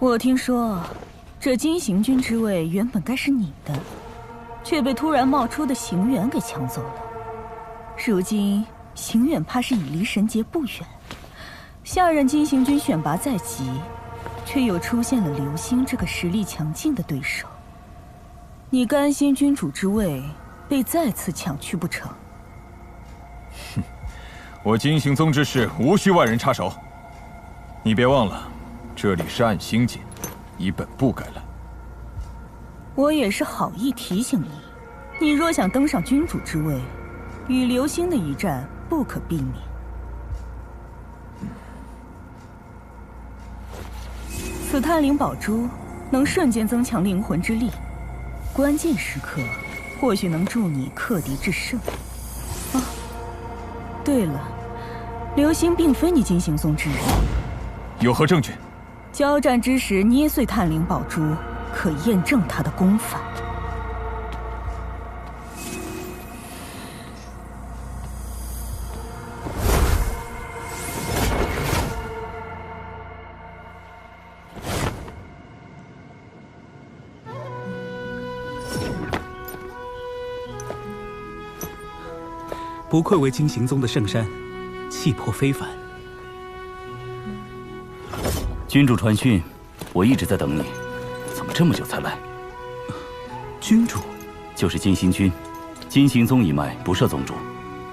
我听说，这金行军之位原本该是你的，却被突然冒出的行远给抢走了。如今行远怕是已离神劫不远，下任金行军选拔在即，却又出现了刘星这个实力强劲的对手。你甘心君主之位被再次抢去不成？哼，我金行宗之事无需外人插手。你别忘了，这里是暗星界，你本不该来。我也是好意提醒你，你若想登上君主之位，与刘星的一战不可避免。此探灵宝珠能瞬间增强灵魂之力，关键时刻或许能助你克敌制胜。啊，对了，刘星并非你金行宗之人。有何证据？交战之时捏碎探灵宝珠，可验证他的功法。不愧为金行宗的圣山，气魄非凡。君主传讯，我一直在等你，怎么这么久才来？君主就是金行君，金行宗一脉不设宗主，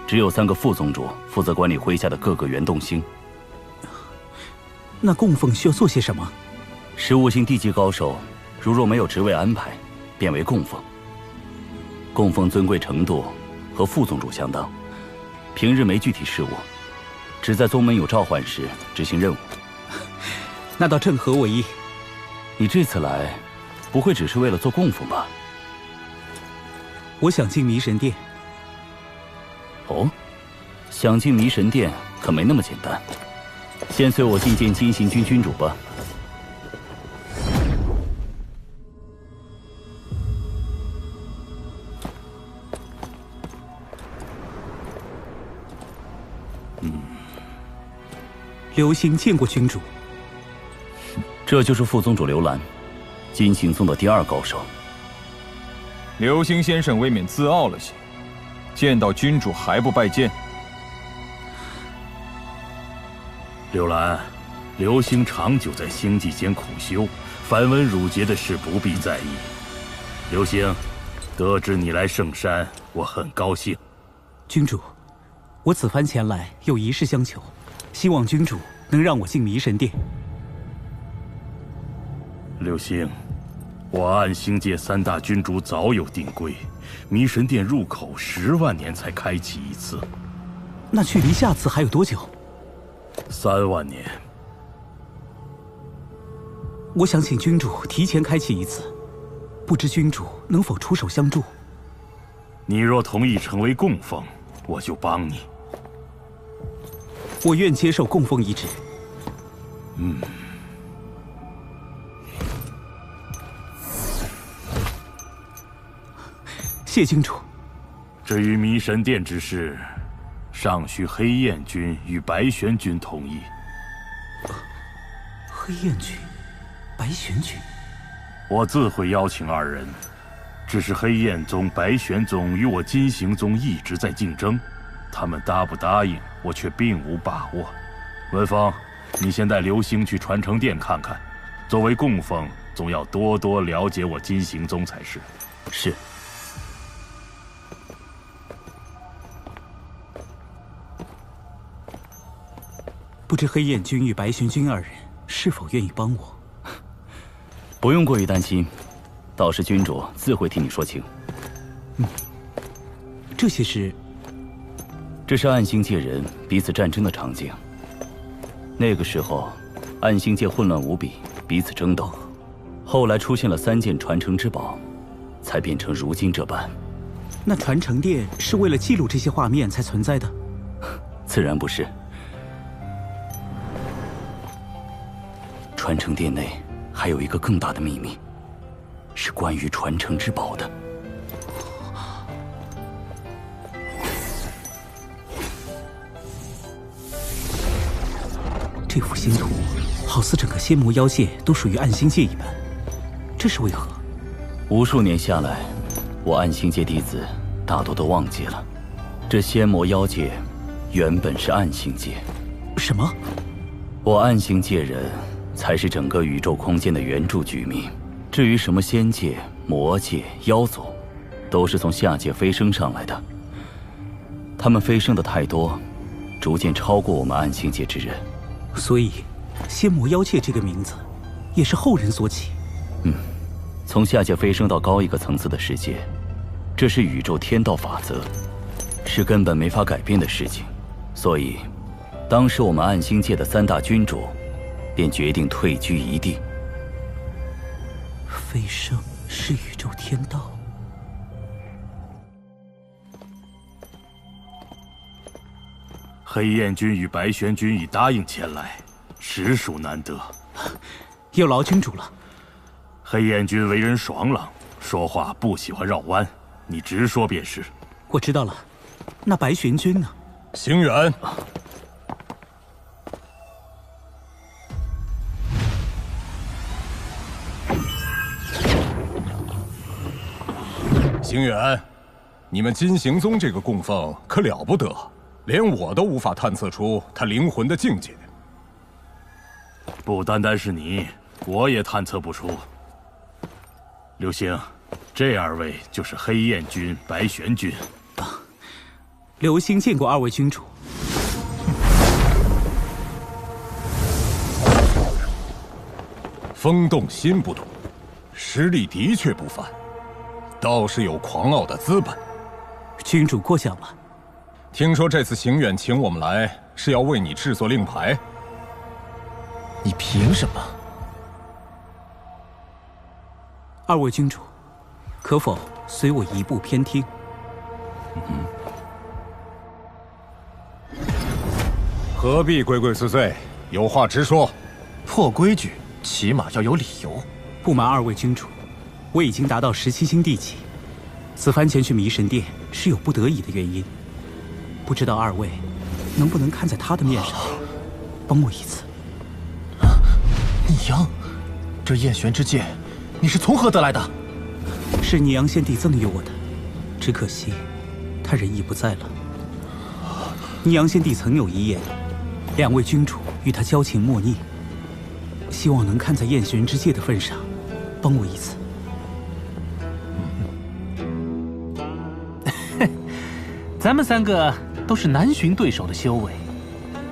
只有3个副宗主负责管理麾下的各个元动星。那供奉需要做些什么？15星地级高手，如若没有职位安排，便为供奉。供奉尊贵程度和副宗主相当，平日没具体事务，只在宗门有召唤时执行任务。那倒正合我意。你这次来，不会只是为了做供奉吧？我想进迷神殿。哦，想进迷神殿可没那么简单。先随我觐见金行军君主吧。刘星见过君主。这就是副宗主刘兰，金行宗的第2高手。刘星先生未免自傲了些，见到君主还不拜见。刘兰，刘星长久在星际间苦修，繁文缛节的事不必在意。刘星，得知你来圣山，我很高兴。君主，我此番前来有一事相求，希望君主能让我进迷神殿。刘星，我暗星界3大君主早有定规，迷神殿入口10万年才开启一次。那距离下次还有多久？3万年。我想请君主提前开启一次，不知君主能否出手相助？你若同意成为供奉，我就帮你。我愿接受供奉一职。谢君主。至于迷神殿之事，尚需黑焰君与白玄君同意。黑焰君、白玄君，我自会邀请2人。只是黑焰宗、白玄宗与我金行宗一直在竞争，他们答不答应，我却并无把握。文芳，你先带刘星去传承殿看看。作为供奉，总要多多了解我金行宗才是。是。不知黑焰君与白玄君2人是否愿意帮我？不用过于担心，到时君主自会替你说清。这些事，这是暗星界人彼此战争的场景。那个时候，暗星界混乱无比，彼此争斗，后来出现了3件传承之宝，才变成如今这般。那传承殿是为了记录这些画面才存在的？自然不是。传承殿内还有一个更大的秘密，是关于传承之宝的。这幅星图好似整个仙魔妖界都属于暗星界一般，这是为何？无数年下来，我暗星界弟子大多都忘记了，这仙魔妖界原本是暗星界。什么？我暗星界人才是整个宇宙空间的原住居民。至于什么仙界、魔界、妖族，都是从下界飞升上来的。他们飞升的太多，逐渐超过我们暗星界之人。所以，仙魔妖界这个名字，也是后人所起。从下界飞升到高一个层次的世界，这是宇宙天道法则，是根本没法改变的事情。所以，当时我们暗星界的3大君主，便决定退居一地。飞升是宇宙天道。黑焰君与白玄君已答应前来，实属难得。有劳君主了。黑焰君为人爽朗，说话不喜欢绕弯，你直说便是。我知道了。那白玄君呢？行远，行远，你们金行宗这个供奉可了不得，连我都无法探测出他灵魂的境界。不单单是你，我也探测不出。流星，这2位就是黑焰君、白玄君。流星见过2位君主。风动心不动，实力的确不凡，倒是有狂傲的资本。君主过奖了。听说这次行远请我们来，是要为你制作令牌。你凭什么？2位君主，可否随我一步偏听？何必鬼鬼祟祟？有话直说。破规矩，起码要有理由。不瞒2位君主，我已经达到17星地级，此番前去迷神殿是有不得已的原因。不知道2位能不能看在他的面上，帮我一次？你阳，这燕玄之剑，你是从何得来的？是拟阳先帝赠予我的，只可惜他人已不在了。拟阳先帝曾有遗言，2位君主与他交情莫逆，希望能看在燕玄之戒的份上，帮我一次。咱们3个都是难寻对手的修为，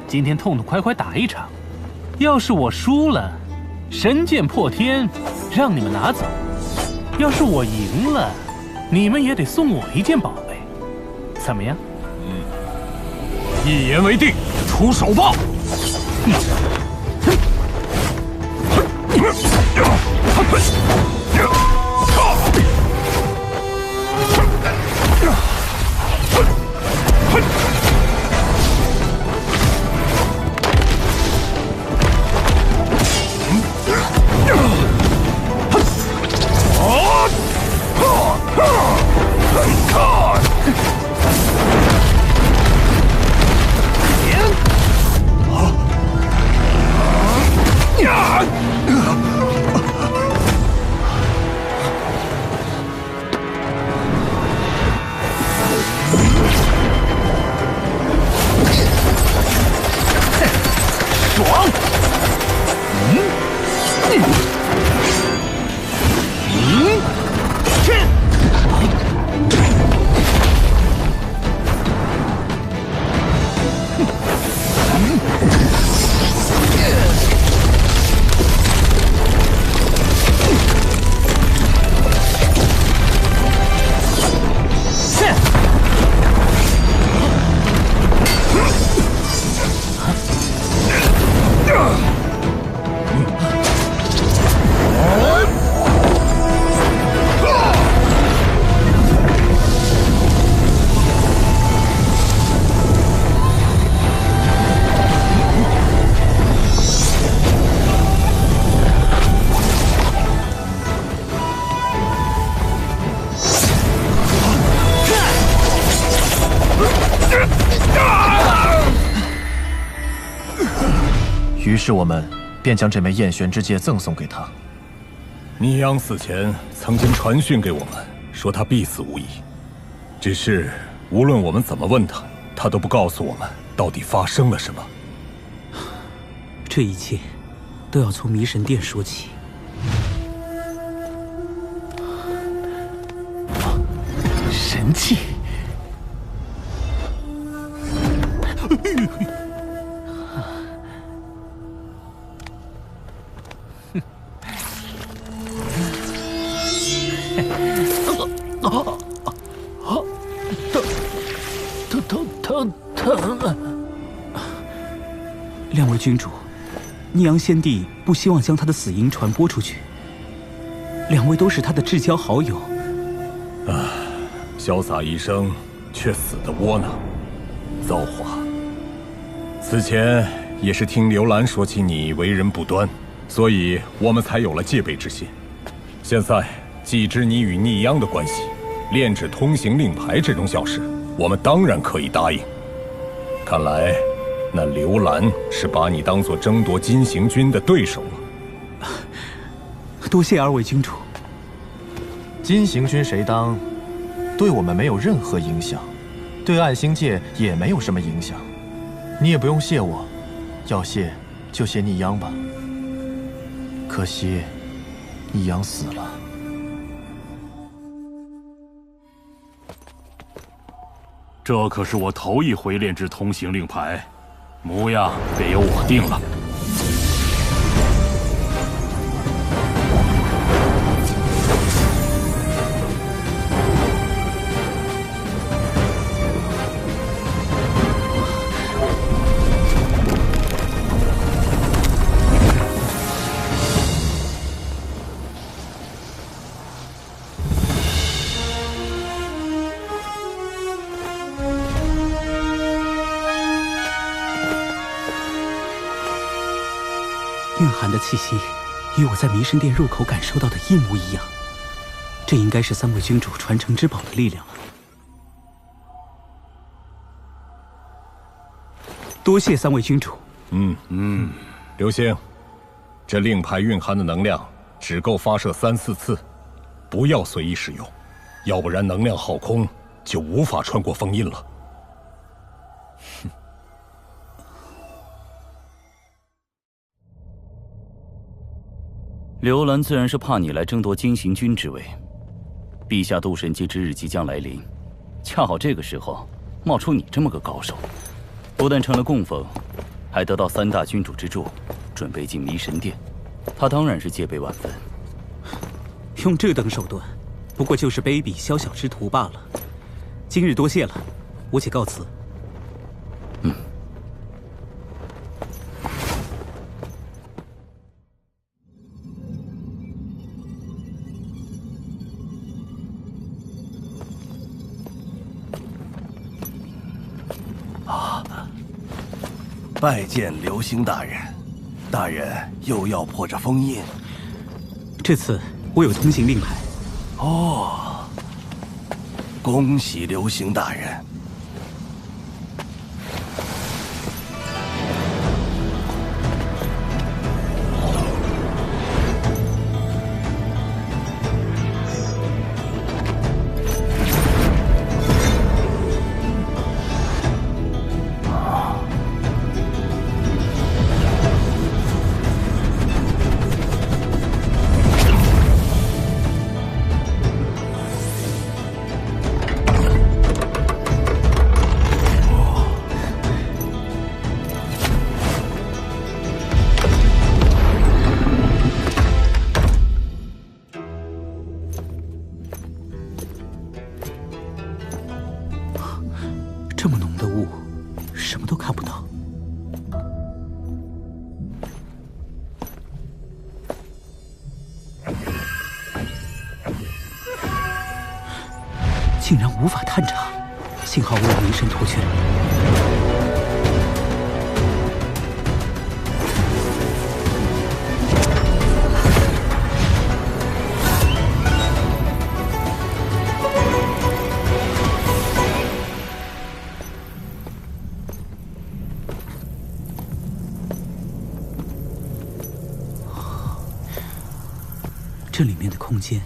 今天痛痛快快打一场。要是我输了，神剑破天让你们拿走；要是我赢了，你们也得送我一件宝贝，怎么样？一言为定，出手吧！于是我们便将这枚燕玄之戒赠送给他。倪阳死前曾经传讯给我们，说他必死无疑。只是无论我们怎么问他，他都不告诉我们到底发生了什么。这一切都要从迷神殿说起。神器。疼！两位君主，逆阳先帝不希望将他的死因传播出去。两位都是他的至交好友。潇洒一生，却死得窝囊，造化。此前也是听刘兰说起你为人不端，所以我们才有了戒备之心。现在既知你与逆央的关系，炼制通行令牌这种小事，我们当然可以答应。看来，那刘兰是把你当作争夺金行军的对手了。多谢二位君主。金行军谁当，对我们没有任何影响，对暗星界也没有什么影响。你也不用谢我，要谢就谢逆央吧。可惜，逆央死了。这可是我头一回炼制通行令牌，模样便由我定了。蕴含的气息，与我在迷神殿入口感受到的一模一样。这应该是三位君主传承之宝的力量了。多谢三位君主。刘星，这令牌蕴含的能量只够发射3、4次，不要随意使用，要不然能量耗空，就无法穿过封印了。刘兰自然是怕你来争夺金行军之位。陛下渡神阶之日即将来临，恰好这个时候冒出你这么个高手，不但成了供奉，还得到3大君主之助，准备进迷神殿。他当然是戒备万分。用这等手段，不过就是卑鄙宵小之徒罢了。今日多谢了，我且告辞。拜见刘星大人，大人又要破这封印。这次我有通行令牌。哦，恭喜刘星大人。这么浓的雾，什么都看不到。竟然无法探查，幸好我有灵神托圈。这里面的空间，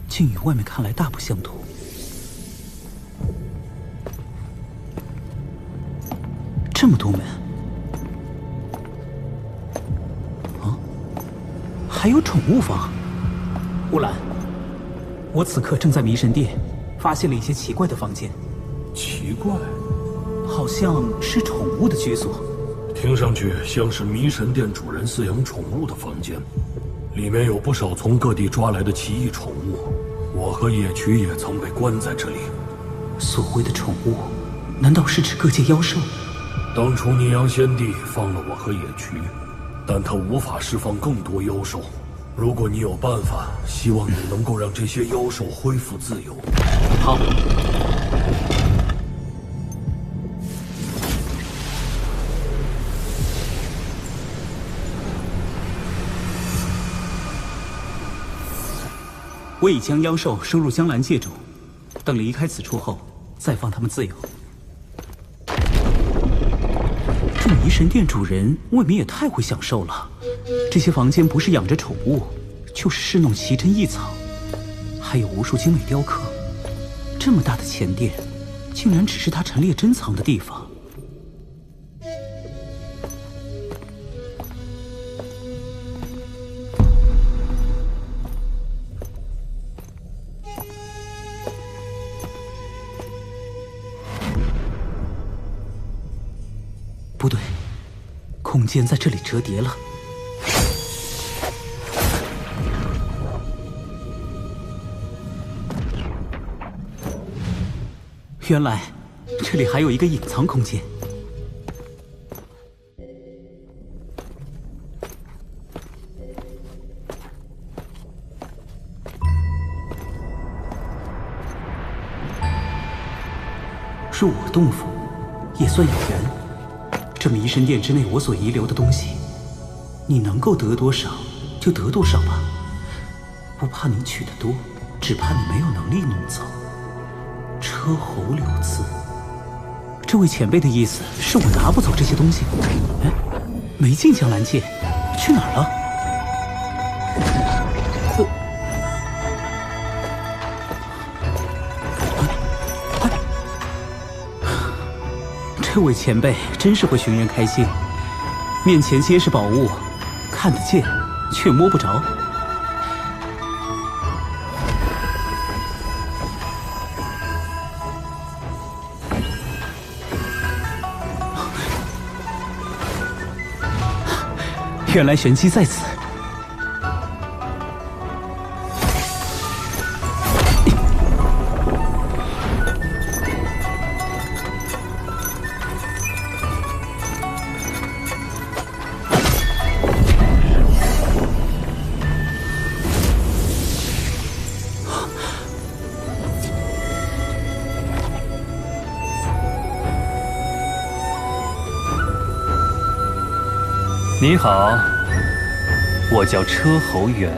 竟与外面看来大不相同。这么多门，啊，还有宠物房。乌兰，我此刻正在迷神殿，发现了一些奇怪的房间。奇怪，好像是宠物的居所。听上去像是迷神殿主人饲养宠物的房间，里面有不少从各地抓来的奇异宠物。我和野渠也曾被关在这里。所谓的宠物，难道是指各界妖兽？当初霓阳仙帝放了我和野渠，但他无法释放更多妖兽。如果你有办法，希望你能够让这些妖兽恢复自由。好。我已将妖兽收入江蓝界中，等离开此处后，再放他们自由。这迷神殿主人未免也太会享受了，这些房间不是养着宠物，就是侍弄奇珍异草，还有无数精美雕刻。这么大的前殿，竟然只是他陈列珍藏的地方。不对，空间在这里折叠了。原来这里还有一个隐藏空间。入我洞府，也算有缘。这迷神殿之内我所遗留的东西，你能够得多少就得多少吧，不怕你取得多，只怕你没有能力弄走。车侯留字，这位前辈的意思是我拿不走这些东西。哎，没进江蓝界，去哪儿了？这位前辈真是会寻人开心，面前皆是宝物，看得见却摸不着。原来玄机在此。你好，我叫车侯元。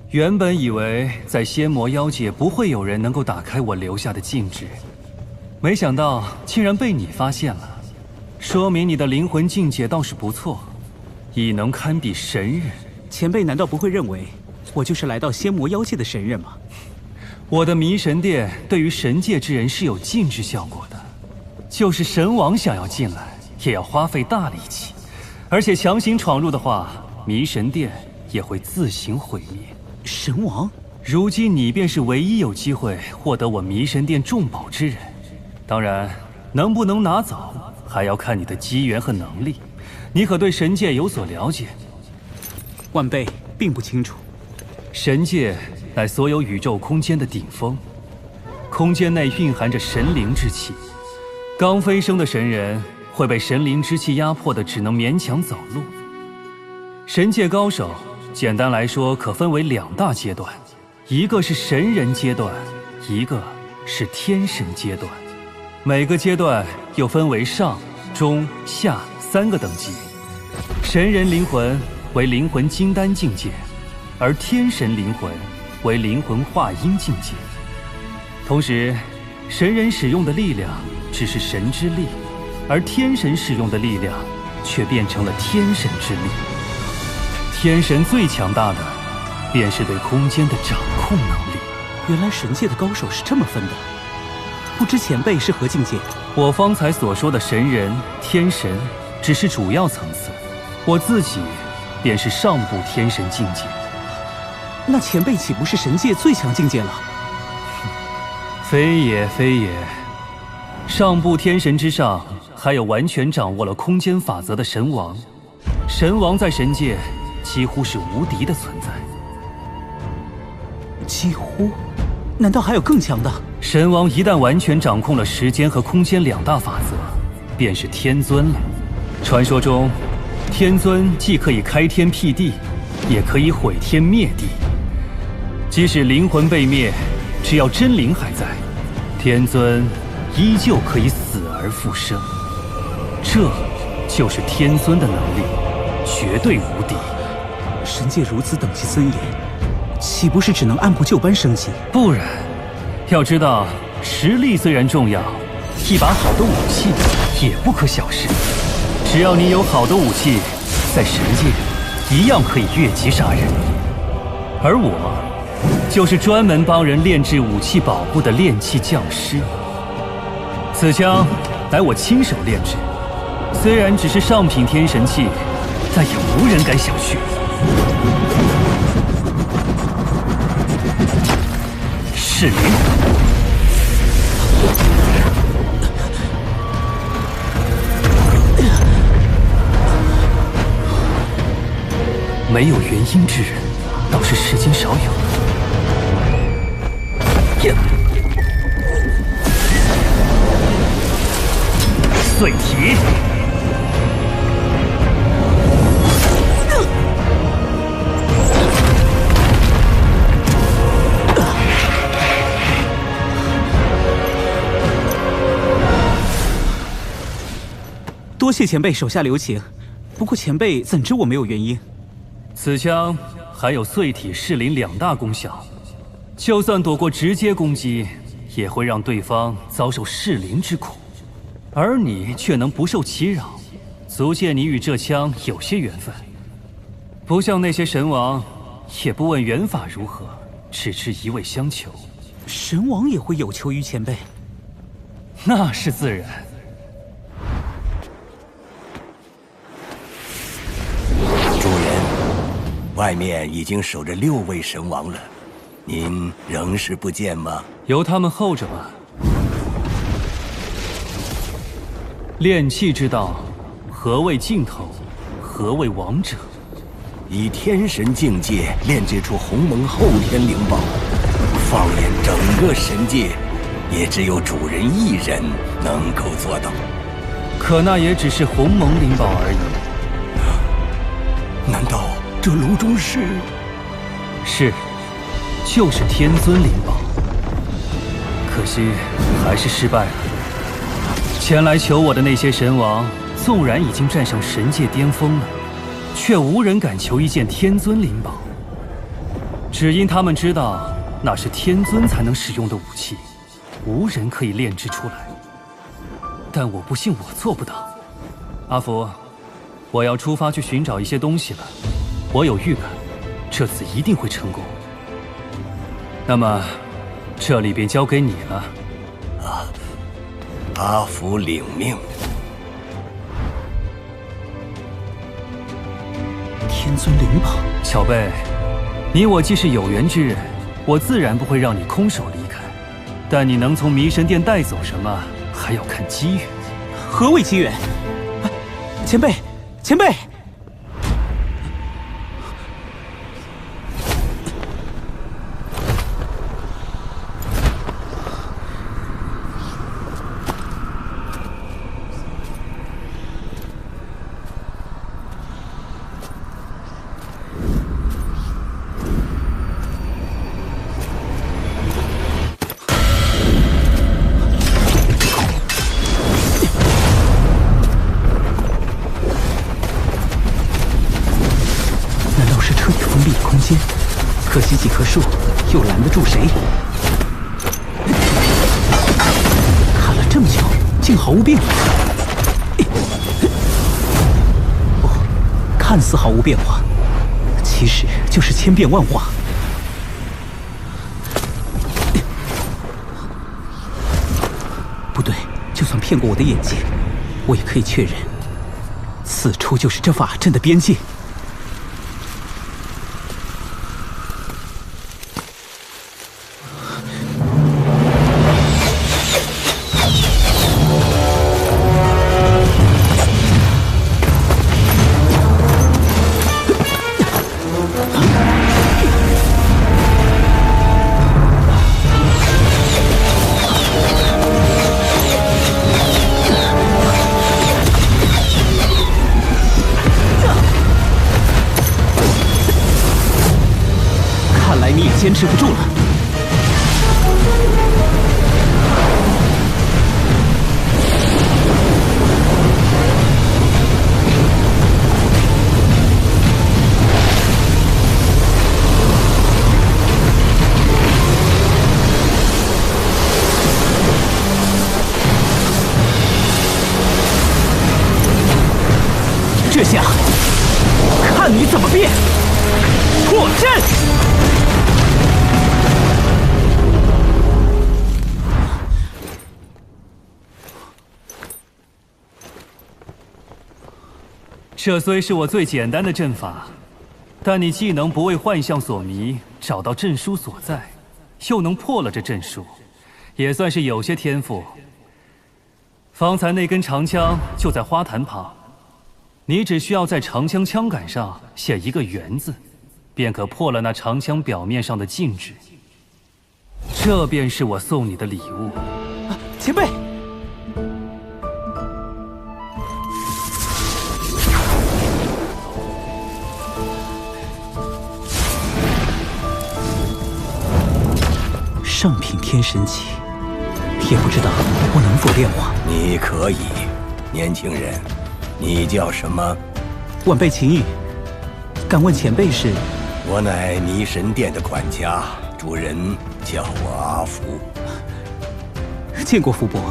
原本以为在仙魔妖界不会有人能够打开我留下的禁制，没想到竟然被你发现了，说明你的灵魂境界倒是不错，已能堪比神人。前辈难道不会认为我就是来到仙魔妖界的神人吗？我的迷神殿对于神界之人是有禁制效果的，就是神王想要进来，也要花费大力气，而且强行闯入的话，迷神殿也会自行毁灭。神王，如今你便是唯一有机会获得我迷神殿重宝之人。当然，能不能拿走，还要看你的机缘和能力。你可对神界有所了解？晚辈并不清楚。神界乃所有宇宙空间的顶峰，空间内蕴含着神灵之气，刚飞升的神人会被神灵之气压迫的只能勉强走路。神界高手，简单来说可分为2大阶段，一个是神人阶段，一个是天神阶段。每个阶段又分为上、中、下3个等级。神人灵魂为灵魂金丹境界，而天神灵魂为灵魂化阴境界。同时，神人使用的力量只是神之力，而天神使用的力量却变成了天神之力。天神最强大的，便是对空间的掌控能力。原来神界的高手是这么分的，不知前辈是何境界？我方才所说的神人、天神，只是主要层次，我自己便是上部天神境界。那前辈岂不是神界最强境界了？非也，非也。上部天神之上，还有完全掌握了空间法则的神王。神王在神界几乎是无敌的存在。几乎？难道还有更强的？神王一旦完全掌控了时间和空间两大法则，便是天尊了。传说中，天尊既可以开天辟地，也可以毁天灭地。即使灵魂被灭，只要真灵还在，天尊依旧可以死而复生。这就是天尊的能力，绝对无敌。神界如此等级森严，岂不是只能按部就班升级？不然，要知道，实力虽然重要，一把好的武器也不可小视。只要你有好的武器，在神界一样可以越级杀人。而我，就是专门帮人炼制武器宝物的炼器匠师。此枪乃我亲手炼制，虽然只是上品天神器，但也无人敢小觑。是灵。没有元婴之人，倒是世间少有。碎体。多谢前辈手下留情，不过前辈怎知我没有原因？此枪还有碎体噬灵两大功效，就算躲过直接攻击，也会让对方遭受噬灵之苦，而你却能不受其扰，足见你与这枪有些缘分。不像那些神王，也不问缘法如何，只知一味相求。神王也会有求于前辈？那是自然。主人，外面已经守着6位神王了，您仍是不见吗？由他们候着吧。炼器之道，何谓尽头？何谓王者？以天神境界炼制出鸿蒙后天灵宝，放眼整个神界，也只有主人一人能够做到。可那也只是鸿蒙灵宝而已。难道这炉中是？是，就是天尊灵宝。可惜还是失败了。前来求我的那些神王，纵然已经站上神界巅峰了，却无人敢求一件天尊灵宝。只因他们知道那是天尊才能使用的武器，无人可以炼制出来。但我不信我做不到。阿福，我要出发去寻找一些东西了。我有预感，这次一定会成功。那么，这里便交给你了。阿福领命。天尊灵宝，小贝，你我既是有缘之人，我自然不会让你空手离开。但你能从迷神殿带走什么，还要看机缘。何谓机缘？前辈，前辈！可惜几棵树又拦得住谁？看了这么久，竟毫无变化。哦，看似毫无变化，其实就是千变万化。不对，就算骗过我的眼睛，我也可以确认，此处就是这法阵的边界。坚持不住了。这下，看你怎么变！破阵！这虽是我最简单的阵法，但你既能不为幻象所迷，找到阵书所在，又能破了这阵书，也算是有些天赋。方才那根长枪就在花坛旁，你只需要在长枪枪杆上写一个“圆”字，便可破了那长枪表面上的禁制。这便是我送你的礼物。前辈。上品天神器，也不知道我能否炼化。你可以，年轻人，你叫什么？晚辈秦羽，敢问前辈是？我乃霓神殿的管家，主人叫我阿福。见过福伯。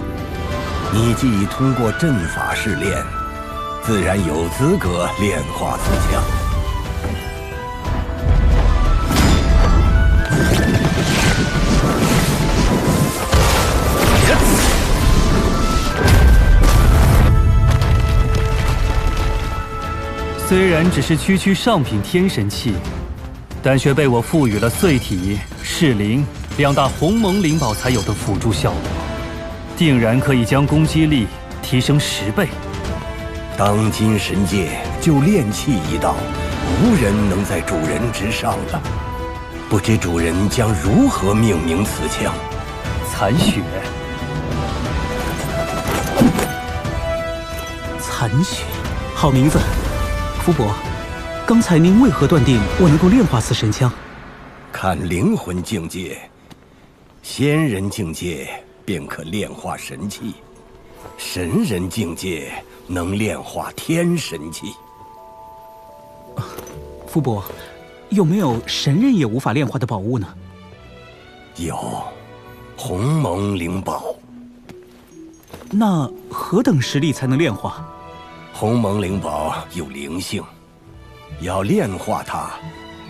你既已通过阵法试炼，自然有资格炼化此枪。虽然只是区区上品天神器，但却被我赋予了碎体、噬灵两大鸿蒙灵宝才有的辅助效果，定然可以将攻击力提升10倍。当今神界就炼器一道，无人能在主人之上了。不知主人将如何命名此枪？残血。残血，好名字。福伯，刚才您为何断定我能够炼化此神枪？看灵魂境界，仙人境界便可炼化神器，神人境界能炼化天神器。福伯，有没有神人也无法炼化的宝物呢？有，鸿蒙灵宝。那何等实力才能炼化？鸿蒙灵宝有灵性，要炼化它，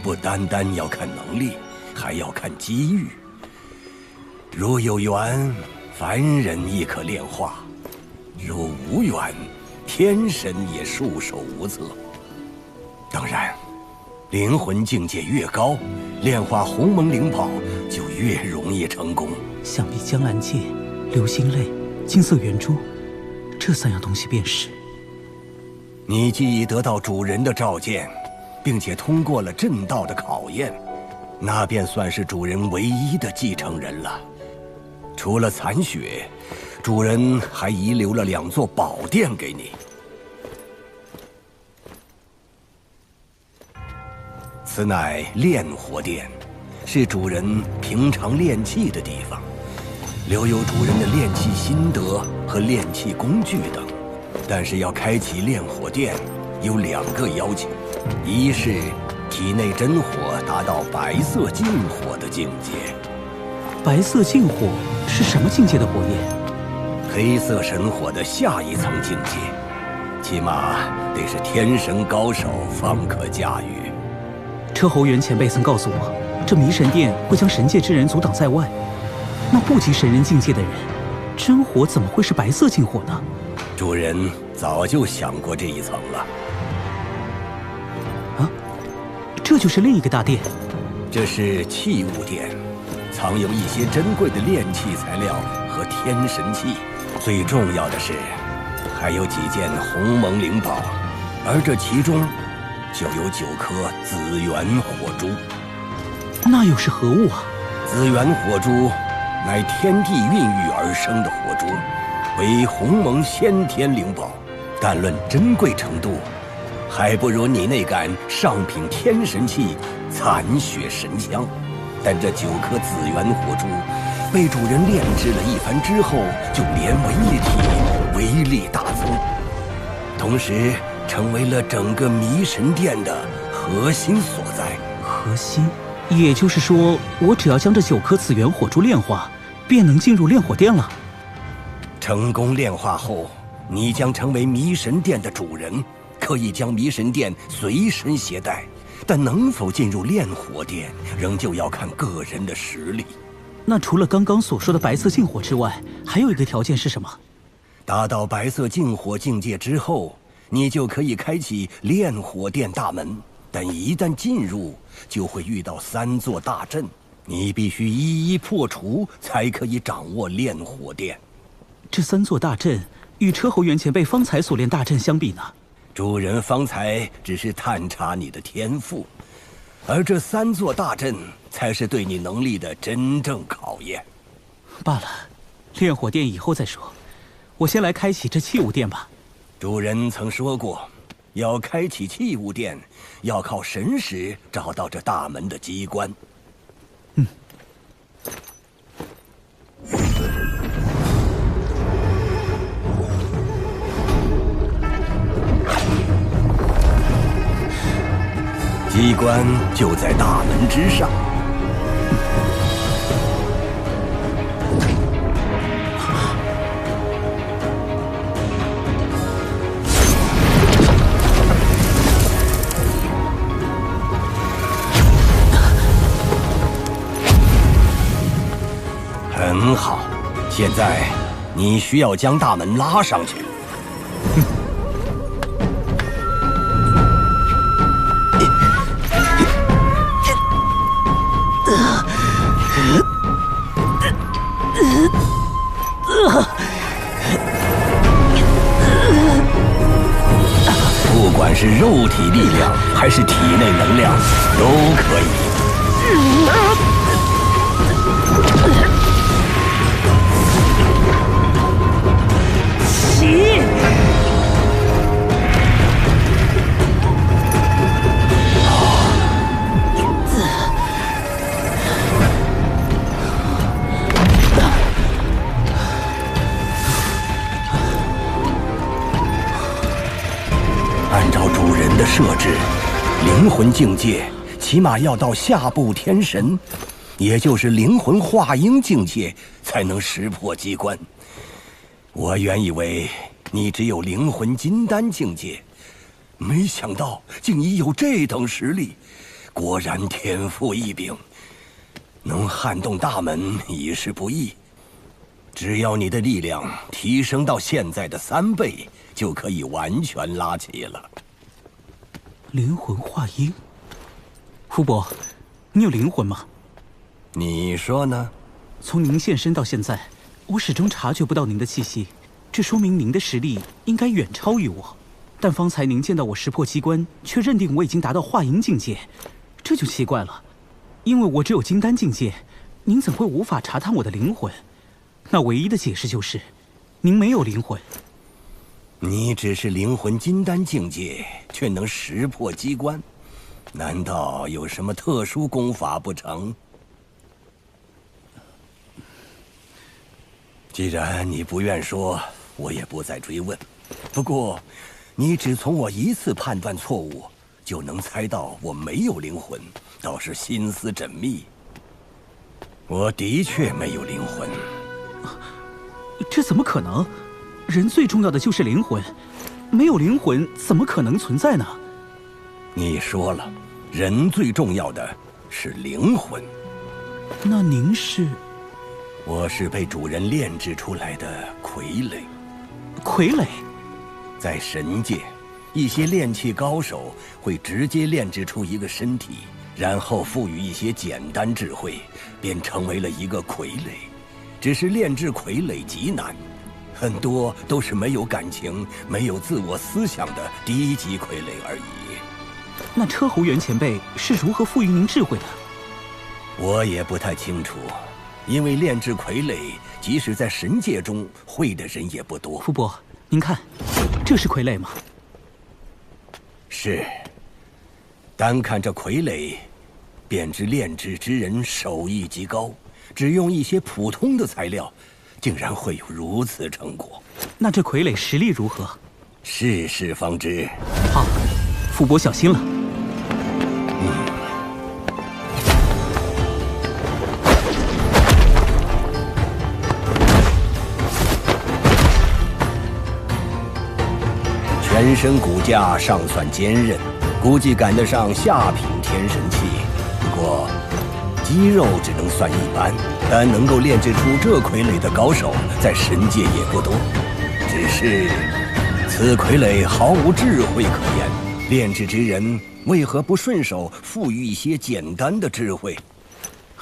不单单要看能力，还要看机遇。若有缘，凡人亦可炼化；若无缘，天神也束手无策。当然，灵魂境界越高，炼化鸿蒙灵宝就越容易成功。想必江兰界、流星泪、金色圆珠，这3样东西便是。你既已得到主人的召见，并且通过了阵道的考验，那便算是主人唯一的继承人了。除了残血，主人还遗留了2座宝殿给你。此乃炼火殿，是主人平常炼器的地方，留有主人的炼器心得和炼器工具等。但是要开启炼火殿，有2个要求：一是体内真火达到白色净火的境界。白色净火是什么境界的火焰？黑色神火的下一层境界，起码得是天神高手方可驾驭。车侯元前辈曾告诉我，这迷神殿会将神界之人阻挡在外。那不及神人境界的人，真火怎么会是白色禁火呢？主人早就想过这一层了。啊，这就是另一个大殿。这是器物殿，藏有一些珍贵的炼器材料和天神器。最重要的是，还有几件鸿蒙灵宝，而这其中就有9颗紫元火珠。那又是何物啊？紫元火珠乃天地孕育而生的火珠，为鸿蒙先天灵宝，但论珍贵程度，还不如你那杆上品天神器残血神枪。但这9颗紫元火珠被主人炼制了一番之后，就连为一体，威力大增，同时成为了整个迷神殿的核心所在。核心？也就是说，我只要将这9颗紫元火珠炼化，便能进入炼火殿了。成功炼化后，你将成为迷神殿的主人，可以将迷神殿随身携带。但能否进入炼火殿，仍旧要看个人的实力。那除了刚刚所说的白色禁火之外，还有一个条件是什么？达到白色禁火境界之后，你就可以开启炼火殿大门。但一旦进入，就会遇到3座大阵，你必须一一破除，才可以掌握炼火殿。这3座大阵与车侯元前辈方才所炼大阵相比呢？主人方才只是探查你的天赋，而这3座大阵才是对你能力的真正考验。罢了，炼火殿以后再说，我先来开启这器物殿吧。主人曾说过，要开启器物殿，要靠神识找到这大门的机关。机关就在大门之上。很好，现在你需要将大门拉上去。不管是肉体力量还是体内能量，都可以。按照主人的设置，灵魂境界起码要到下部天神，也就是灵魂化婴境界，才能识破机关。我原以为你只有灵魂金丹境界，没想到竟已有这等实力，果然天赋异禀。能撼动大门已是不易，只要你的力量提升到现在的3倍，就可以完全拉起了。灵魂化婴，福伯，你有灵魂吗？你说呢？从您现身到现在，我始终察觉不到您的气息，这说明您的实力应该远超于我。但方才您见到我识破机关，却认定我已经达到化婴境界，这就奇怪了。因为我只有金丹境界，您怎会无法查探我的灵魂？那唯一的解释就是，您没有灵魂。你只是灵魂金丹境界，却能识破机关，难道有什么特殊功法不成？既然你不愿说，我也不再追问。不过，你只从我一次判断错误，就能猜到我没有灵魂，倒是心思缜密。我的确没有灵魂。这怎么可能？人最重要的就是灵魂，没有灵魂怎么可能存在呢？你说了，人最重要的是灵魂。那您是？我是被主人炼制出来的傀儡。傀儡？在神界，一些炼器高手会直接炼制出一个身体，然后赋予一些简单智慧，便成为了一个傀儡。只是炼制傀儡极难，很多都是没有感情、没有自我思想的低级傀儡而已。那车侯元前辈是如何赋予您智慧的？我也不太清楚，因为炼制傀儡，即使在神界中，会的人也不多。傅伯，您看，这是傀儡吗？是。单看这傀儡，便知炼制之人手艺极高。只用一些普通的材料，竟然会有如此成果。那这傀儡实力如何？试试方知。好，傅伯小心了。全身骨架尚算坚韧，估计赶得上下品天神器。不过肌肉只能算一般，但能够炼制出这傀儡的高手，在神界也不多。只是此傀儡毫无智慧可言，炼制之人为何不顺手赋予一些简单的智慧？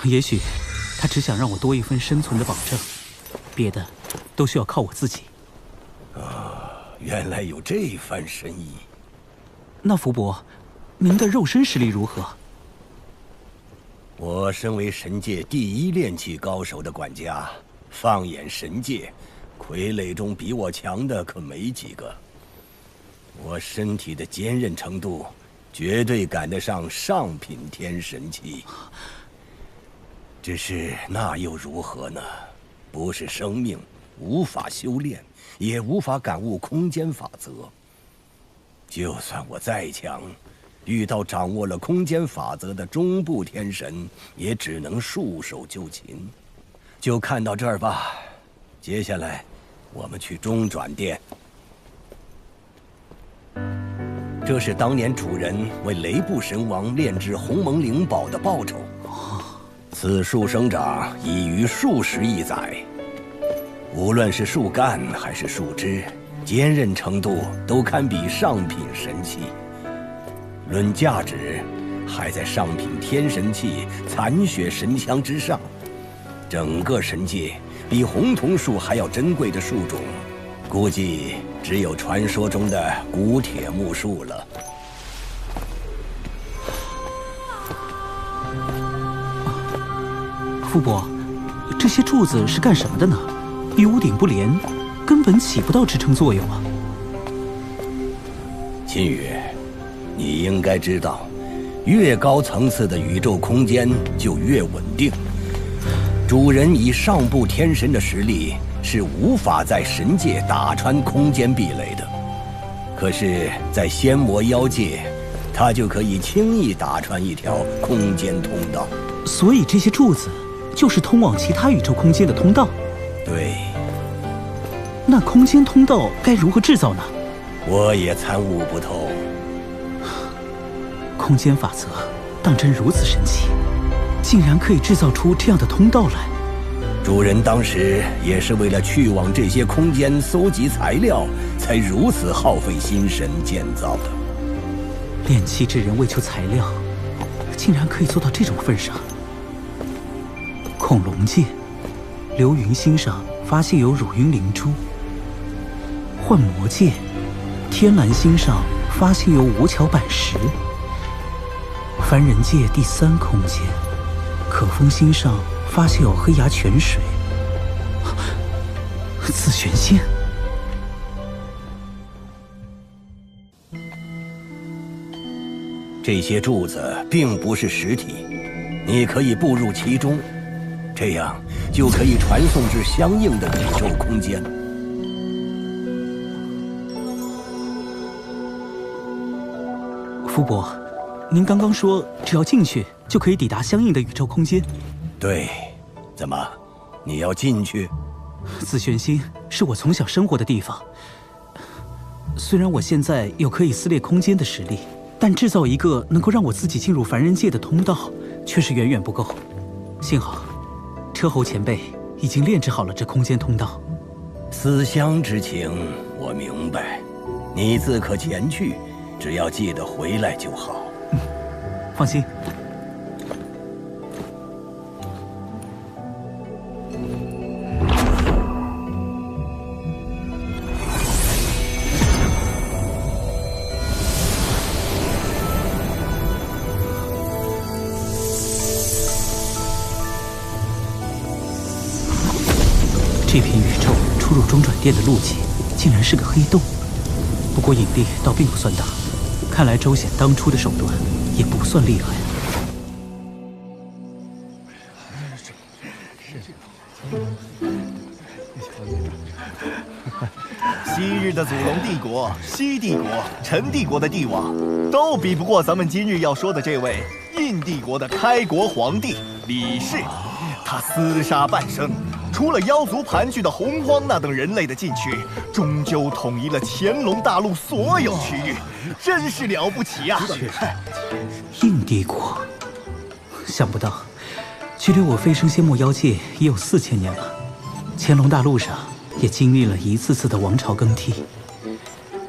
也许他只想让我多一分生存的保证，别的都需要靠我自己。原来有这番深意。那福伯，您的肉身实力如何？我身为神界第一炼器高手的管家，放眼神界，傀儡中比我强的可没几个。我身体的坚韧程度，绝对赶得上上品天神器。只是那又如何呢？不是生命，无法修炼，也无法感悟空间法则。就算我再强，遇到掌握了空间法则的中部天神，也只能束手就擒。就看到这儿吧，接下来我们去中转殿。这是当年主人为雷部神王炼制鸿蒙灵宝的报酬。此树生长已于数十亿载，无论是树干还是树枝，坚韧程度都堪比上品神器。论价值，还在上品天神器残血神枪之上。整个神界比红桐树还要珍贵的树种，估计只有传说中的古铁木树了。傅伯，这些柱子是干什么的呢？与屋顶不连，根本起不到支撑作用啊！秦羽，你应该知道，越高层次的宇宙空间就越稳定。主人以上部天神的实力是无法在神界打穿空间壁垒的，可是，在仙魔妖界，他就可以轻易打穿一条空间通道。所以这些柱子就是通往其他宇宙空间的通道。对。那空间通道该如何制造呢？我也参悟不透。空间法则当真如此神奇，竟然可以制造出这样的通道来。主人当时也是为了去往这些空间搜集材料，才如此耗费心神建造的。炼器之人为求材料，竟然可以做到这种份上。恐龙界，流云星上发现有乳晕灵珠；幻魔界，天蓝星上发现有五巧板石；凡人界第3空间，可风星上发现有黑崖泉水。紫玄仙，这些柱子并不是实体，你可以步入其中，这样就可以传送至相应的宇宙空间。傅伯，您刚刚说只要进去就可以抵达相应的宇宙空间。对，怎么，你要进去？紫玄星是我从小生活的地方，虽然我现在有可以撕裂空间的实力，但制造一个能够让我自己进入凡人界的通道，却是远远不够。幸好，车侯前辈已经炼制好了这空间通道。思乡之情我明白，你自可前去，只要记得回来就好。放心。这片宇宙出入中转殿的路径，竟然是个黑洞。不过引力倒并不算大，看来周显当初的手段也不算厉害。昔日的祖龙帝国、西帝国、陈帝国的帝王，都比不过咱们今日要说的这位印帝国的开国皇帝李氏。他厮杀半生，除了妖族盘踞的洪荒那等人类的禁区，终究统一了乾隆大陆所有区域，真是了不起啊！印帝国，想不到，距离我飞升仙墨妖界也有4000年了。乾隆大陆上也经历了一次次的王朝更替，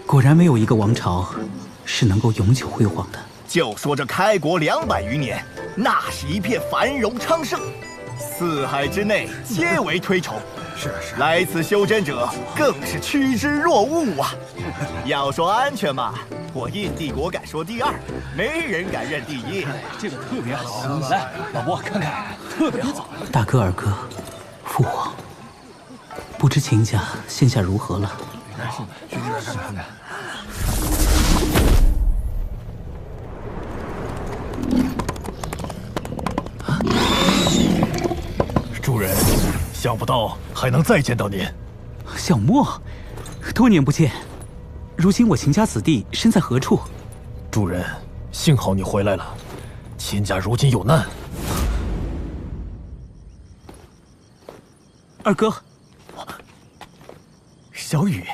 果然没有一个王朝是能够永久辉煌的。就说这开国200余年，那是一片繁荣昌盛。四海之内皆为推崇，是，来此修真者更是趋之若鹜啊！要说安全嘛，我印帝国敢说第2，没人敢认第1。这个特别好，来，老伯看看，特别好。大哥、二哥、父皇，不知秦家现下如何了？去这边看看。主人，想不到还能再见到您。小莫，多年不见，如今我秦家子弟身在何处？主人，幸好你回来了，秦家如今有难。二哥，小雨，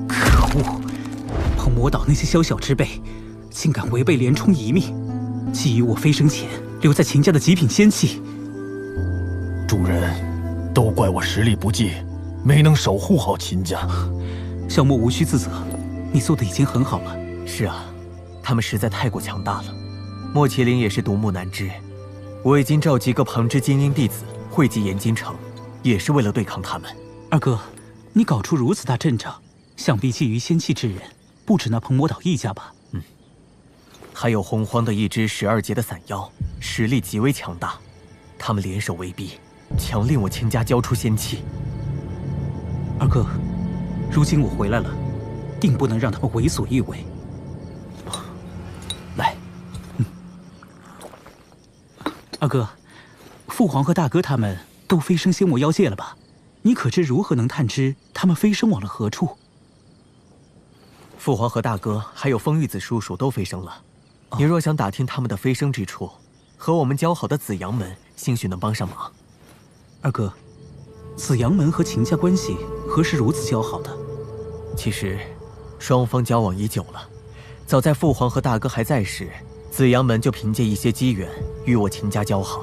可恶！彭魔岛那些宵小之辈，竟敢违背连冲遗命，觊觎我飞升前留在秦家的极品仙器。主人，都怪我实力不济，没能守护好秦家。小莫无需自责，你做的已经很好了。是啊，他们实在太过强大了。莫麒麟也是独木难支，我已经召集各旁支精英弟子汇集延津城，也是为了对抗他们。二哥，你搞出如此大阵仗，想必觊觎仙器之人不止那彭魔岛一家吧？还有洪荒的一支12阶的散妖，实力极为强大，他们联手威逼，强令我秦家交出仙器。二哥，如今我回来了，定不能让他们为所欲为。来，二哥，父皇和大哥他们都飞升仙魔妖界了吧？你可知如何能探知他们飞升往了何处？父皇和大哥还有风玉子叔叔都飞升了。你若想打听他们的飞升之处，和我们交好的紫阳门兴许能帮上忙。二哥，紫阳门和秦家关系何时如此交好的？其实，双方交往已久了。早在父皇和大哥还在时，紫阳门就凭借一些机缘与我秦家交好。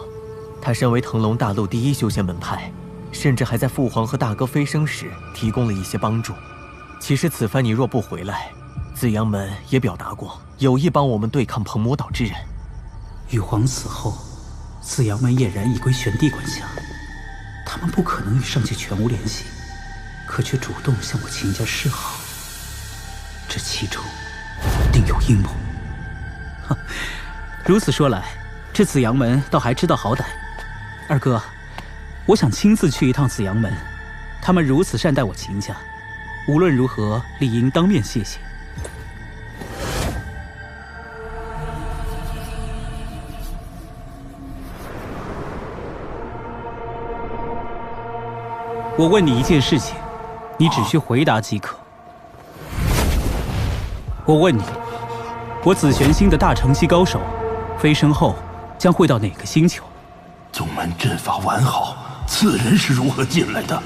他身为腾龙大陆第1修仙门派，甚至还在父皇和大哥飞升时提供了一些帮助。其实此番你若不回来，紫阳门也表达过有意帮我们对抗彭魔岛之人。羽皇死后，紫阳门俨然已归玄帝管辖，他们不可能与上界全无联系，可却主动向我秦家示好，这其中定有阴谋。如此说来，这紫阳门倒还知道好歹。二哥，我想亲自去一趟紫阳门，他们如此善待我秦家，无论如何理应当面谢谢。我问你一件事情，你只需回答即可。我问你，我紫玄星的大乘系高手，飞升后将会到哪个星球？宗门阵法完好，此人是如何进来的？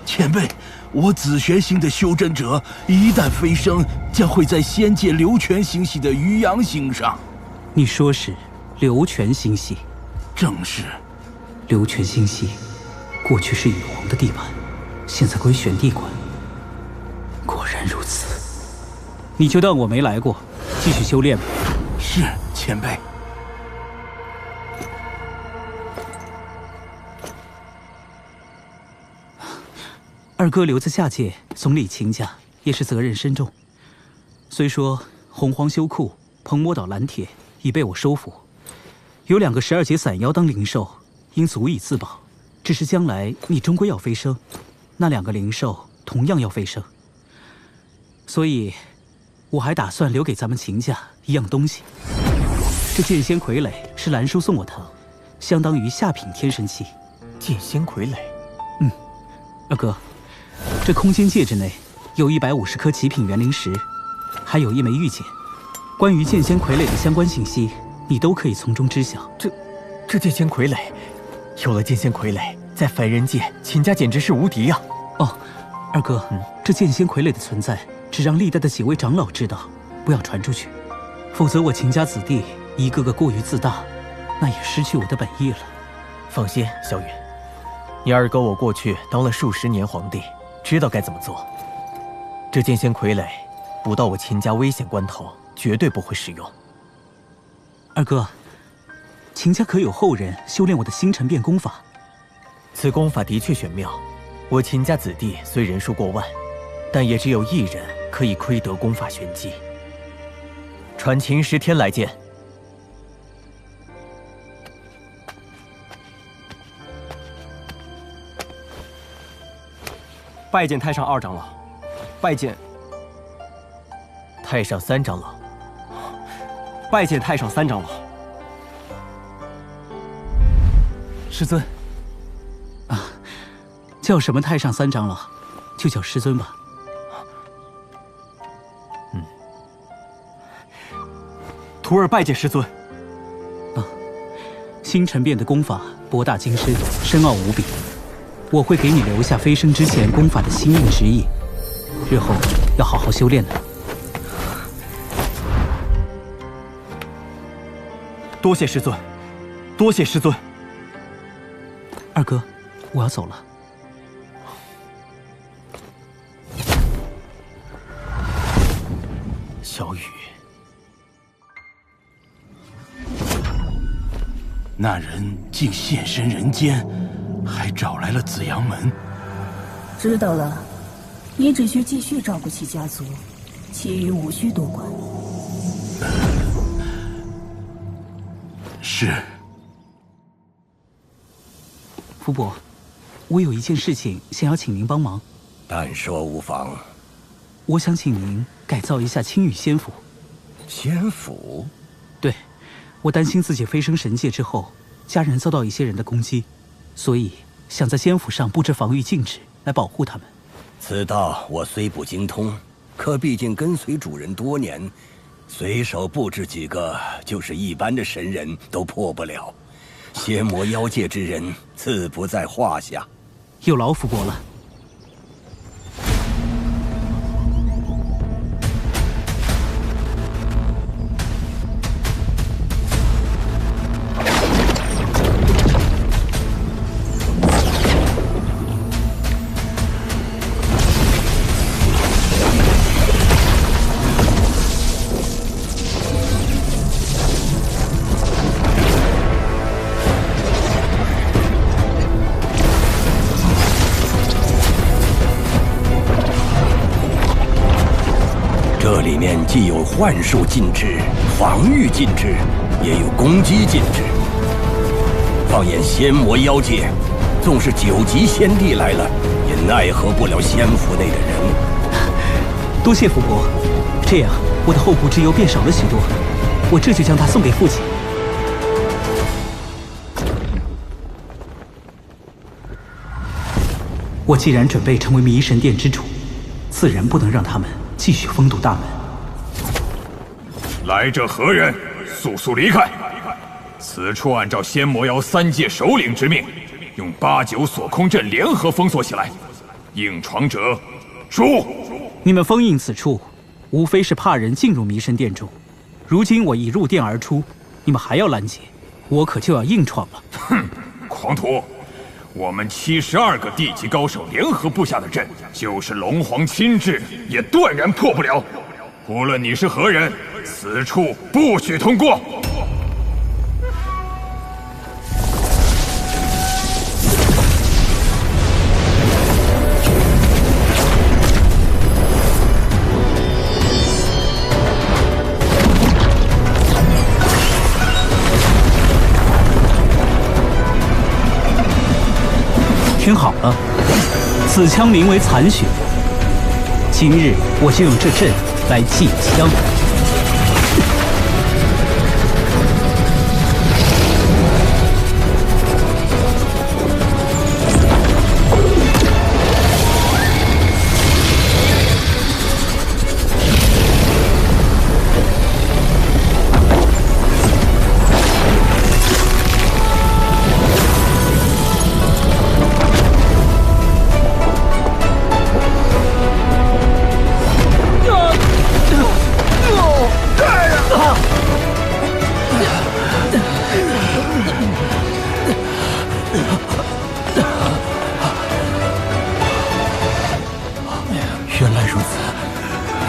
前辈，我紫玄星的修真者一旦飞升，将会在仙界流泉星系的渔阳星上。你说是流泉星系？正是。流泉星系过去是羽皇的地盘，现在归玄帝管。果然如此，你就当我没来过，继续修炼吧。是，前辈。二哥留在下界总理秦家，也是责任深重。虽说洪荒修库、蓬魔岛蓝铁已被我收服，有2个12阶散妖当灵兽，应足以自保。只是将来你终归要飞升，那2个灵兽同样要飞升，所以我还打算留给咱们秦家一样东西。这剑仙傀儡是兰叔送我的，相当于下品天神器。剑仙傀儡？二哥，这空间戒指内有150颗极品元灵石，还有1枚玉简。关于剑仙傀儡的相关信息，你都可以从中知晓。这剑仙傀儡，有了剑仙傀儡，在凡人界，秦家简直是无敌呀！哦，二哥，这剑仙傀儡的存在，只让历代的几位长老知道，不要传出去，否则我秦家子弟一个个过于自大，那也失去我的本意了。放心，小远，你二哥我过去当了数10年皇帝，知道该怎么做。这剑仙傀儡，不到我秦家危险关头，绝对不会使用。二哥，秦家可有后人修炼我的星辰变功法？此功法的确玄妙，我秦家子弟虽人数过万，但也只有1人可以窥得功法玄机。传秦10天来见。拜见太上2长老，拜见太上3长老，拜见太上3长老。师尊，叫什么太上3长老，就叫师尊吧。徒儿拜见师尊。星辰变的功法博大精深，深奥无比。我会给你留下飞升之前功法的心印之意，日后要好好修炼的。多谢师尊，多谢师尊。二哥，我要走了。小雨，那人竟现身人间，还找来了紫阳门。知道了，你只需继续照顾起家族，其余无需多管。是。福伯，我有一件事情想要请您帮忙。但说无妨。我想请您改造一下青羽仙府。仙府？对，我担心自己飞升神界之后，家人遭到一些人的攻击，所以想在仙府上布置防御禁制来保护他们。此道我虽不精通，可毕竟跟随主人多年，随手布置几个，就是一般的神人都破不了。邪魔妖界之人，自不在话下。有劳福伯了。既有幻术禁制、防御禁制，也有攻击禁制。放眼仙魔妖界，纵是9级仙帝来了，也奈何不了仙府内的人。多谢福伯，这样我的后顾之忧变少了许多。我这就将它送给父亲。我既然准备成为迷神殿之主，自然不能让他们继续封堵大门。来者何人？速速离开！此处按照仙魔妖3界首领之命，用8、9锁空阵联合封锁起来。硬闯者，诛！你们封印此处，无非是怕人进入弥神殿中。如今我已入殿而出，你们还要拦截，我可就要硬闯了。哼，狂徒！我们72个地级高手联合布下的阵，就是龙皇亲至也断然破不了。无论你是何人，此处不许通过。听好了，此枪名为残雪。今日我就用这阵来祭枪。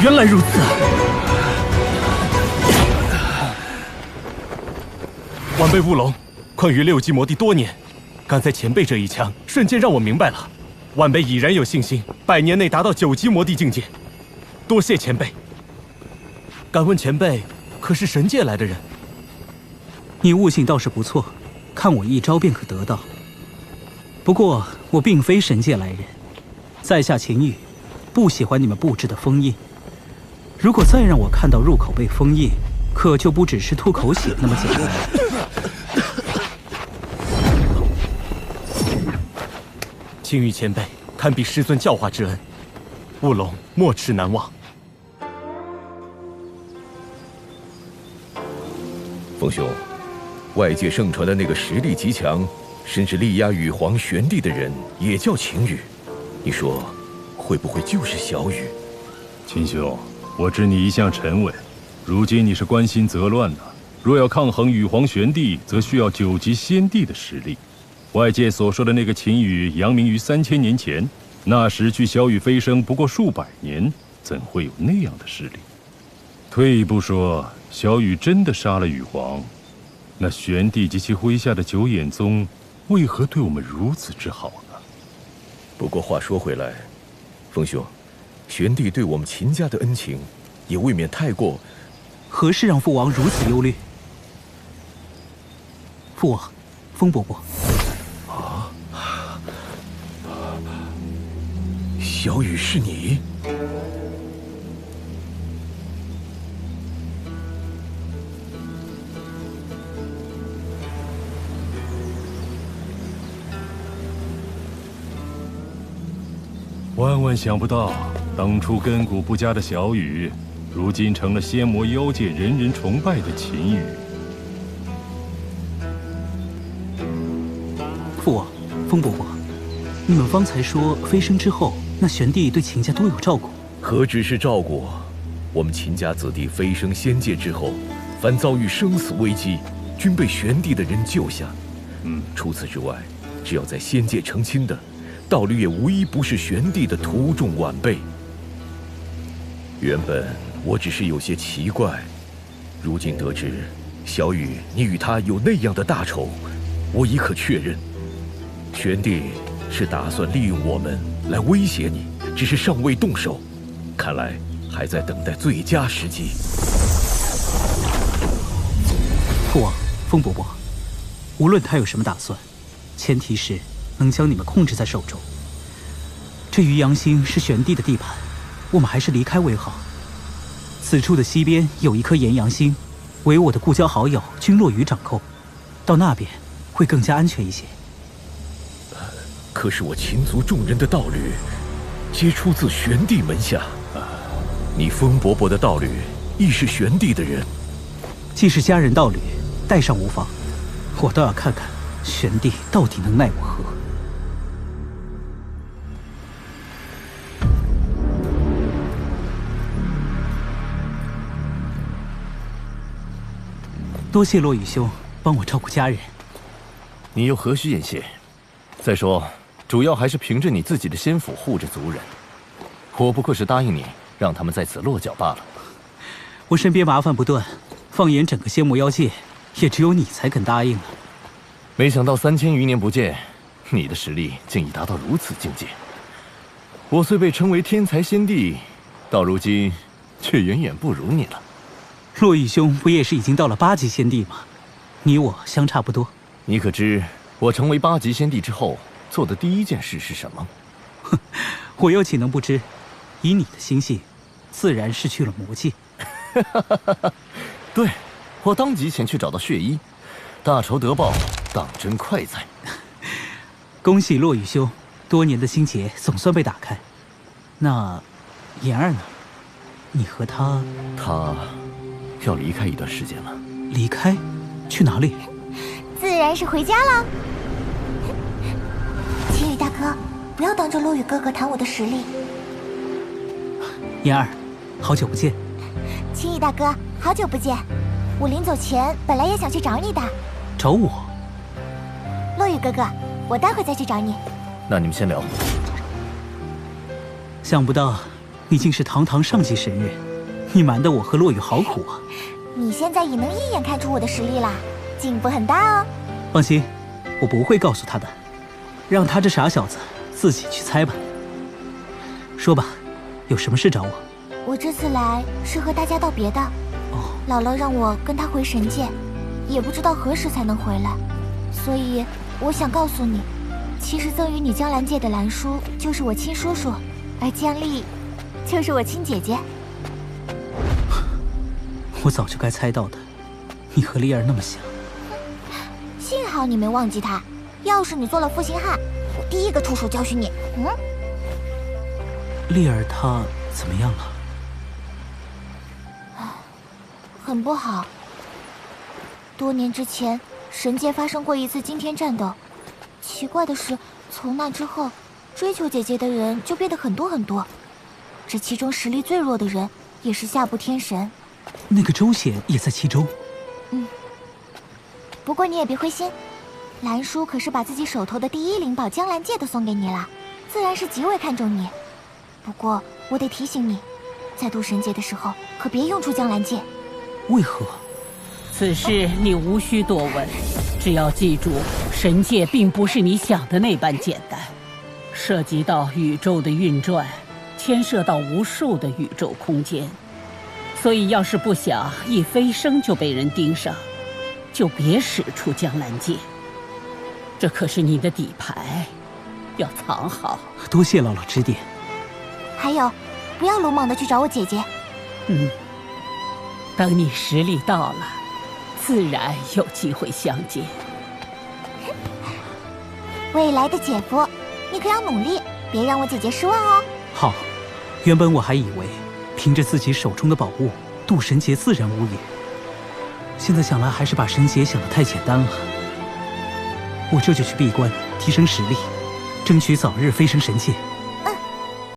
原来如此。晚辈乌龙，困于6级魔地多年，刚才前辈这一枪，瞬间让我明白了，晚辈已然有信心100年内达到9级魔地境界。多谢前辈。敢问前辈，可是神界来的人？你悟性倒是不错，看我一招便可得到。不过我并非神界来人，在下秦羽，不喜欢你们布置的封印。如果再让我看到入口被封印，可就不只是吐口血那么简单了。青羽前辈堪比师尊教化之恩，乌龙没齿难忘。风兄，外界盛传的那个实力极强，甚至力压羽皇玄帝的人，也叫秦羽。你说，会不会就是小羽？秦兄，我知你一向沉稳，如今你是关心则乱呢。若要抗衡羽皇玄帝，则需要9级先帝的实力。外界所说的那个秦羽，扬名于3000年前，那时距小羽飞升不过数百年，怎会有那样的实力？退一步说，小羽真的杀了羽皇，那玄帝及其麾下的9眼宗，为何对我们如此之好呢？不过话说回来，风兄，玄帝对我们秦家的恩情，也未免太过。何事让父王如此忧虑？父王，风伯伯。啊！小羽是你？万万想不到，当初根骨不佳的小羽，如今成了仙魔妖界人人崇拜的秦羽。父王，风伯伯，你们方才说飞升之后，那玄帝对秦家多有照顾。何止是照顾，我们秦家子弟飞升仙界之后，凡遭遇生死危机，均被玄帝的人救下。除此之外，只要在仙界成亲的，道侣也无一不是玄帝的徒众晚辈。原本我只是有些奇怪，如今得知小羽你与他有那样的大仇，我已可确认，玄帝是打算利用我们来威胁你，只是尚未动手，看来还在等待最佳时机。父王，风伯伯，无论他有什么打算，前提是能将你们控制在手中。这渔阳星是玄帝的地盘，我们还是离开为好。此处的西边有一颗炎阳星，为我的故交好友君落羽掌控，到那边会更加安全一些。可是我秦族众人的道侣，皆出自玄帝门下。你风伯伯的道侣，亦是玄帝的人。既是家人道侣，带上无妨。我倒要看看玄帝到底能奈我何。多谢骆宇兄帮我照顾家人。你又何须言谢？再说，主要还是凭着你自己的仙府护着族人。我不过是答应你，让他们在此落脚罢了。我身边麻烦不断，放眼整个仙魔妖界，也只有你才肯答应了。没想到3000余年不见，你的实力竟已达到如此境界。我虽被称为天才仙帝，到如今却远远不如你了。骆宇兄不也是已经到了8级仙帝吗？你我相差不多。你可知我成为8级仙帝之后做的第一件事是什么？哼，我又岂能不知？以你的心性，自然是去了魔界。对，我当即前去找到血衣，大仇得报，当真快哉！恭喜骆宇兄，多年的心结总算被打开。那妍儿呢？你和她要离开一段时间了。离开？去哪里？自然是回家了。青羽大哥，不要当着骆宇哥哥谈我的实力。妍儿，好久不见。青羽大哥，好久不见。我临走前本来也想去找你的。找我？骆宇哥哥，我待会再去找你。那你们先聊。想不到你竟是堂堂上级神人，你瞒得我和骆宇好苦啊。你现在已能一眼看出我的实力啦，进步很大哦。放心，我不会告诉他的，让他这傻小子自己去猜吧。说吧，有什么事找我？我这次来是和大家道别的。姥姥让我跟她回神界，也不知道何时才能回来，所以我想告诉你，其实赠予你江兰界的兰书就是我亲叔叔，而江丽就是我亲姐姐。我早就该猜到的，你和丽儿那么像。幸好你没忘记她，要是你做了负心汉，我第一个出手教训你。丽儿她怎么样了？很不好。多年之前，神界发生过一次惊天战斗。奇怪的是，从那之后，追求姐姐的人就变得很多很多。这其中实力最弱的人，也是下部天神。那个周显也在其中。不过你也别灰心，兰叔可是把自己手头的第一灵宝江兰界都送给你了，自然是极为看重你。不过我得提醒你，在渡神界的时候，可别用出江兰界。为何？此事你无需多问，只要记住，神界并不是你想的那般简单，涉及到宇宙的运转，牵涉到无数的宇宙空间，所以要是不想一飞升就被人盯上，就别使出江兰界。这可是你的底牌，要藏好。多谢姥姥指点。还有，不要鲁莽的去找我姐姐。等你实力到了，自然有机会相见。未来的姐夫，你可要努力，别让我姐姐失望哦。好，原本我还以为凭着自己手中的宝物渡神劫自然无虞，现在想来还是把神劫想得太简单了。我这就去闭关提升实力，争取早日飞升神界。